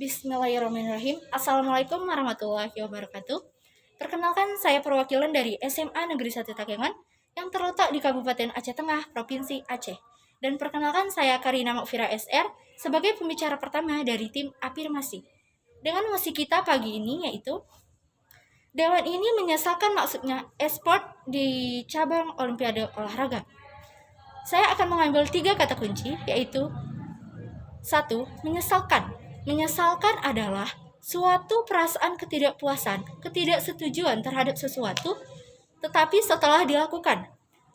Bismillahirrahmanirrahim. Assalamualaikum warahmatullahi wabarakatuh. Perkenalkan, saya perwakilan dari SMA Negeri 1 Takengon yang terletak di Kabupaten Aceh Tengah, Provinsi Aceh. Dan perkenalkan, saya Karina Mukfira SR sebagai pembicara pertama dari tim Afirmasi. Dengan musik kita pagi ini yaitu Dewan ini menyesalkan maksudnya e-sport di cabang Olimpiade olahraga. Saya akan mengambil 3 kata kunci, yaitu 1. Menyesalkan. Menyesalkan adalah suatu perasaan ketidakpuasan, ketidaksetujuan terhadap sesuatu, tetapi setelah dilakukan.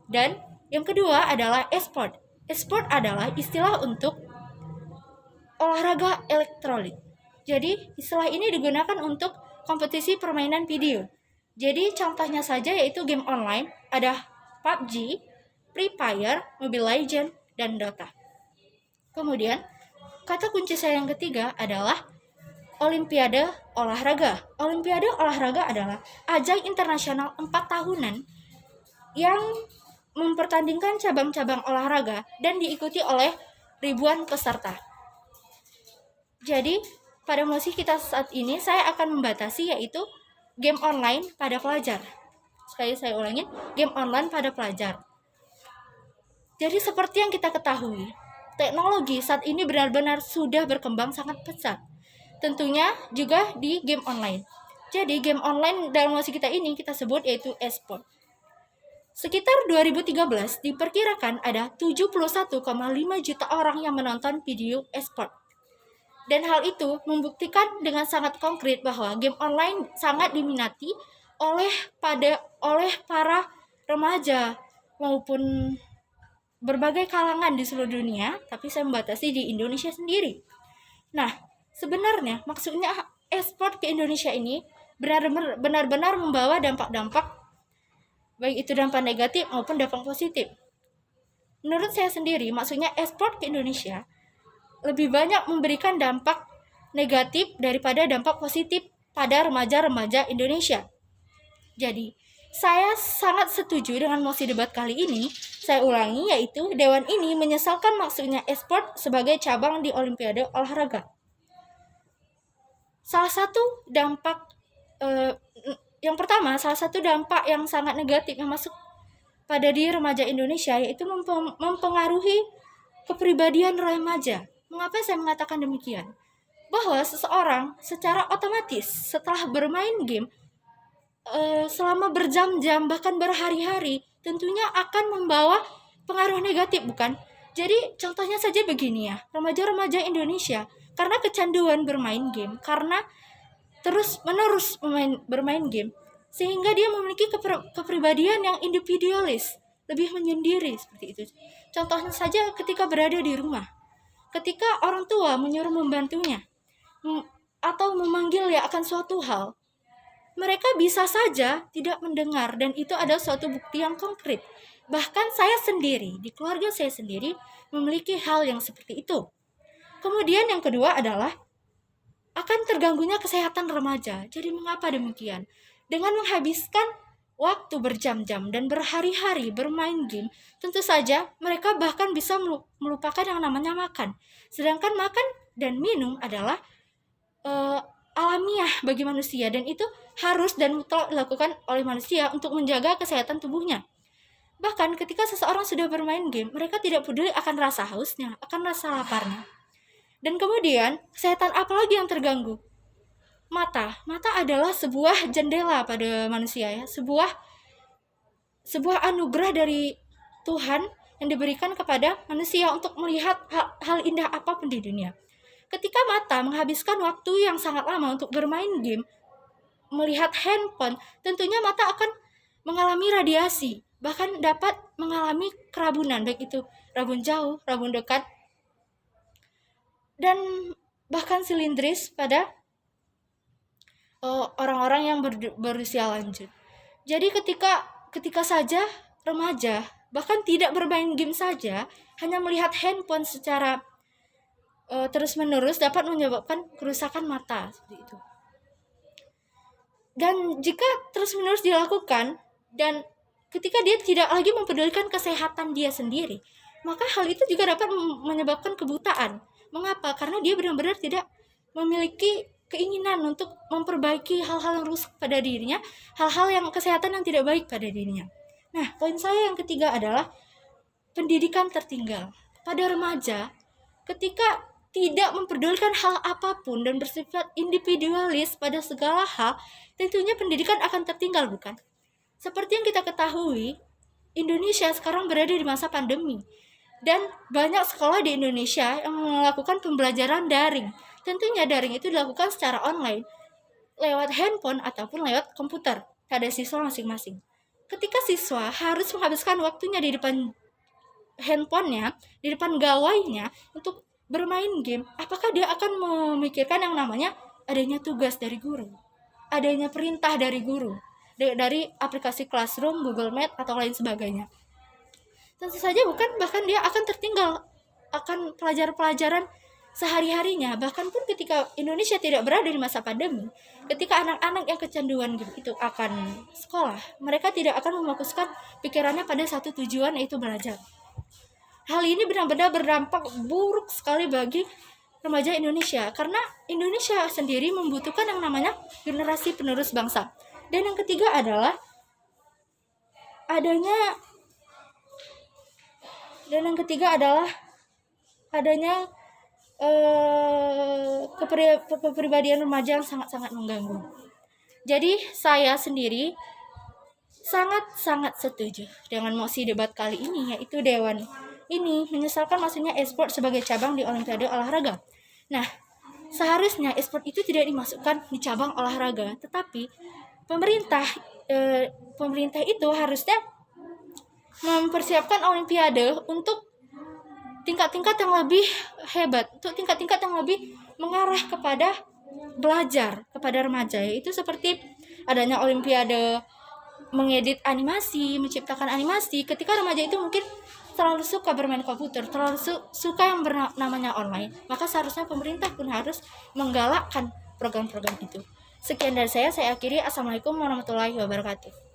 Dan yang kedua adalah e-sport. E-sport adalah istilah untuk olahraga elektronik. Jadi, istilah ini digunakan untuk kompetisi permainan video. Jadi, contohnya saja yaitu game online, ada PUBG, Free Fire, Mobile Legends, dan Dota. Kemudian, kata kunci saya yang ketiga adalah Olimpiade olahraga. Olimpiade olahraga adalah ajang internasional 4 tahunan yang mempertandingkan cabang-cabang olahraga dan diikuti oleh ribuan peserta. Jadi, pada musik kita saat ini saya akan membatasi yaitu game online pada pelajar. Sekali saya ulangin, game online pada pelajar. Jadi seperti yang kita ketahui, teknologi saat ini benar-benar sudah berkembang sangat pesat. Tentunya juga di game online. Jadi game online dalam musik kita ini kita sebut yaitu e-sport. Sekitar 2013 diperkirakan ada 71,5 juta orang yang menonton video e-sport. Dan hal itu membuktikan dengan sangat konkret bahwa game online sangat diminati oleh para remaja maupun berbagai kalangan di seluruh dunia, tapi saya membatasi di Indonesia sendiri. Nah, sebenarnya maksudnya e-sport ke Indonesia ini benar-benar membawa dampak-dampak, baik itu dampak negatif maupun dampak positif. Menurut saya sendiri, maksudnya e-sport ke Indonesia lebih banyak memberikan dampak negatif daripada dampak positif pada remaja-remaja Indonesia. Jadi, saya sangat setuju dengan mosi debat kali ini. Saya ulangi, yaitu Dewan ini menyesalkan maksudnya e-sport sebagai cabang di Olimpiade olahraga. Salah satu dampak yang sangat negatif yang masuk pada diri remaja Indonesia yaitu mempengaruhi kepribadian remaja. Mengapa saya mengatakan demikian? Bahwa seseorang secara otomatis setelah bermain game selama berjam-jam bahkan berhari-hari tentunya akan membawa pengaruh negatif, bukan? Jadi contohnya saja begini ya, remaja-remaja Indonesia karena kecanduan bermain game, karena terus-menerus bermain game, sehingga dia memiliki kepribadian yang individualis, lebih menyendiri seperti itu. Contohnya saja ketika berada di rumah, ketika orang tua menyuruh membantunya atau memanggilnya akan suatu hal, mereka bisa saja tidak mendengar, dan itu adalah suatu bukti yang konkret. Bahkan saya sendiri, di keluarga saya sendiri, memiliki hal yang seperti itu. Kemudian yang kedua adalah akan terganggunya kesehatan remaja. Jadi mengapa demikian? Dengan menghabiskan waktu berjam-jam dan berhari-hari bermain game, tentu saja mereka bahkan bisa melupakan yang namanya makan. Sedangkan makan dan minum adalah alamiah bagi manusia, dan itu harus dan mutlak dilakukan oleh manusia untuk menjaga kesehatan tubuhnya. Bahkan ketika seseorang sudah bermain game, mereka tidak peduli akan rasa hausnya, akan rasa laparnya. Dan kemudian, kesehatan apa lagi yang terganggu? Mata. Mata adalah sebuah jendela pada manusia ya, sebuah anugerah dari Tuhan yang diberikan kepada manusia untuk melihat hal indah apapun di dunia. Ketika mata menghabiskan waktu yang sangat lama untuk bermain game, melihat handphone, tentunya mata akan mengalami radiasi, bahkan dapat mengalami kerabunan, baik itu rabun jauh, rabun dekat, dan bahkan silindris pada orang-orang yang berusia lanjut. Jadi ketika saja remaja bahkan tidak bermain game saja, hanya melihat handphone secara terus-menerus dapat menyebabkan kerusakan mata seperti itu. Dan jika terus-menerus dilakukan dan ketika dia tidak lagi mempedulikan kesehatan dia sendiri, maka hal itu juga dapat menyebabkan kebutaan. Mengapa? Karena dia benar-benar tidak memiliki keinginan untuk memperbaiki hal-hal yang rusak pada dirinya, hal-hal yang kesehatan yang tidak baik pada dirinya. Nah, poin saya yang ketiga adalah pendidikan tertinggal. Pada remaja, ketika tidak memperdulikan hal apapun dan bersifat individualis pada segala hal, tentunya pendidikan akan tertinggal, bukan? Seperti yang kita ketahui, Indonesia sekarang berada di masa pandemi. Dan banyak sekolah di Indonesia yang melakukan pembelajaran daring. Tentunya daring itu dilakukan secara online, lewat handphone ataupun lewat komputer pada siswa masing-masing. Ketika siswa harus menghabiskan waktunya di depan handphonenya, di depan gawainya untuk bermain game, apakah dia akan memikirkan yang namanya adanya tugas dari guru, adanya perintah dari guru, dari aplikasi Classroom, Google Meet, atau lain sebagainya? Tentu saja bukan, bahkan dia akan tertinggal akan pelajaran-pelajaran sehari-harinya. Bahkan pun ketika Indonesia tidak berada di masa pandemi, ketika anak-anak yang kecanduan game itu akan sekolah, mereka tidak akan memfokuskan pikirannya pada satu tujuan, yaitu belajar. Hal ini benar-benar berdampak buruk sekali bagi remaja Indonesia, karena Indonesia sendiri membutuhkan yang namanya generasi penerus bangsa. Dan yang ketiga adalah adanya kepribadian remaja yang sangat-sangat mengganggu. Jadi saya sendiri sangat-sangat setuju dengan mosi debat kali ini, yaitu Dewan ini menyesalkan masuknya e-sport sebagai cabang di Olimpiade olahraga. Nah, seharusnya e-sport itu tidak dimasukkan di cabang olahraga, tetapi pemerintah itu harusnya mempersiapkan Olimpiade untuk tingkat-tingkat yang lebih hebat, untuk tingkat-tingkat yang lebih mengarah kepada belajar kepada remaja, yaitu seperti adanya Olimpiade mengedit animasi, menciptakan animasi. Ketika remaja itu mungkin terlalu suka bermain komputer, terlalu suka yang namanya online, maka seharusnya pemerintah pun harus menggalakkan program-program itu. Sekian dari saya akhiri. Assalamualaikum warahmatullahi wabarakatuh.